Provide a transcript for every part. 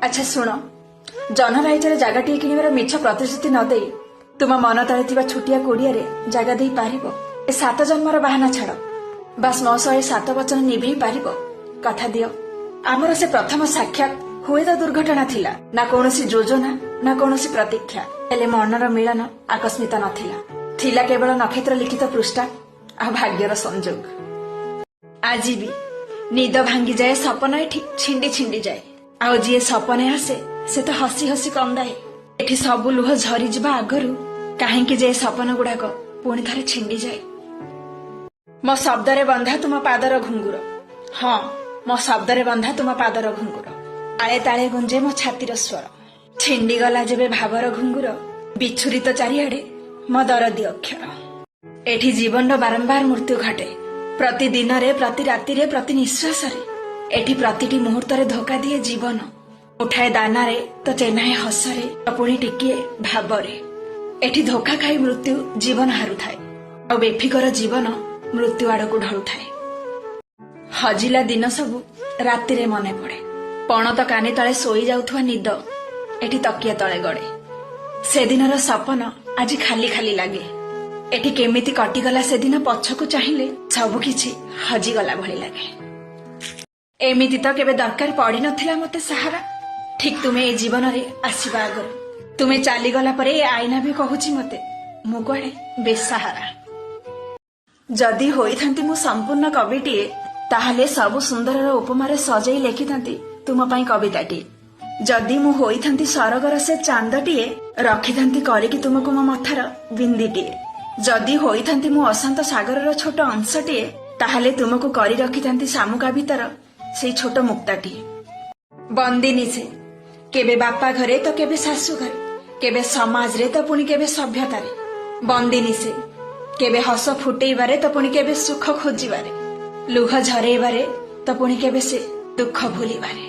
अच्छा शुण जनराइजर जगह किणवार मिछ प्रतिश्रुति नदे तुम मन तले थिबा छुटिया कोड़िया जगह दे पार ए 7 जन्मर बाहाना छाड़ बास मो सह 7 वचन निभे पार कथा दियो। आमर से प्रथम साक्षात हुए तो दुर्घटना थिला ना कौनसी योजना ना कौनसी प्रतीक्षा हेले मनर मिलन आकस्मिक नथिला केवल नक्षत्र लिखित पृष्ठा आ भाग्यर संजोग। आज भी निद भांगी जाए सपन एठी छिंडी छिंडी जाए आउ जी सपने आसे से तो हसी हसी कंदाए एठी सब लुह झरी जा आगरू कहीं जे सपन गुड़ाक पुणी थे छिंडी जाए। मो शब्दरे बंधा तुम पादर घुंगुर हाँ मो शब्दरे बंधा तुम पादर घुंगुर आले ताले गुंजे मो छातीर स्वर छिंडी गला जेबे भावर घुंगुर बिछुरित चारिआडे मो दरदी अक्षर। एठी जीवन बारंबार मृत्यु घटे प्रतिदिन प्रति राति प्रति निश्वास एठी प्रतिटी मुहूर्त धोखा दिए जीवन उठाए दानारे तो चेन्नाए हसरे तो पुणी टिकिए भावरे एठी धोखा खाई मृत्यु जीवन हारु थाए और बेफिकर जीवन मृत्यु आड़क ढलु थाए। हजिला दिन सबु राति रे मने पड़े पणत कानी तले सोई जाउथुवा निद एठी तकिया तले गड़े से दिनर सपन आज खाली खाली लागे एठी केमिति कटिगला से दिन पछकु चाहिले सब किछि हजिगला भली लागे। एमिति तो केबे दरकार पड़ी नथिला मते सहारा ठीक तुमे ए जीवन रे आसीबा आगर तुमे चालीगला परे ए आईना भी कहूची मते मु कुआडे बेसहारा। जदि होइथांती मु संपूर्ण कविटीए ताहले सब सुंदरर उपमारे सजई लेखिथांती तुम पई कविताटीए। जदि मु होइथांती सरगर से चांदटीए रखिथांती करिकी तुमको मो मथार बिंदीटीए। जदि होइथांती मु अशांत सागरर छोट अंशटीए ताहले तुमको करी रखिथांती शामुका भीतर से छोट मुक्ताटीए। बंदिनी से केबे बापा घरे तो केबे सासु घरे केबे समाज रे तो पुणी केबे सभ्यतारे बंदिनी से केबे हस फुटेइबारे तो पुणी केबे सुख खोजिबारे लुह झरेइबारे तो पुणी केबे से दुख भूलिबारे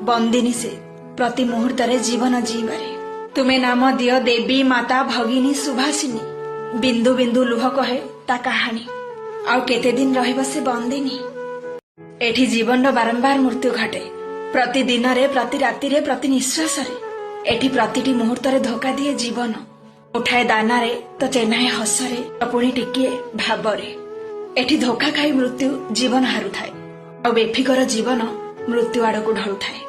बंदिनी से प्रति मुहूर्त रे जीवन जीबारे तुमे नाम दियो देवी माता भगिनी सुभाषिनी बिंदु बिंदु लुह कहे ता कहानी आउ केते दिन रहिबो से बंदिनी। एठी जीवन बारंबार मृत्यु घटे प्रतिदिन प्रति राति प्रति निश्वास एठी प्रतिटी मुहूर्त धोखा दिए जीवन उठाए दानारे तो चेन्नाए हसरे तो पुणी टिकिए भावरे एठी धोखा खाई मृत्यु जीवन हारु थाए और बेफिकर जीवन मृत्यु आड़क ढलु थाए।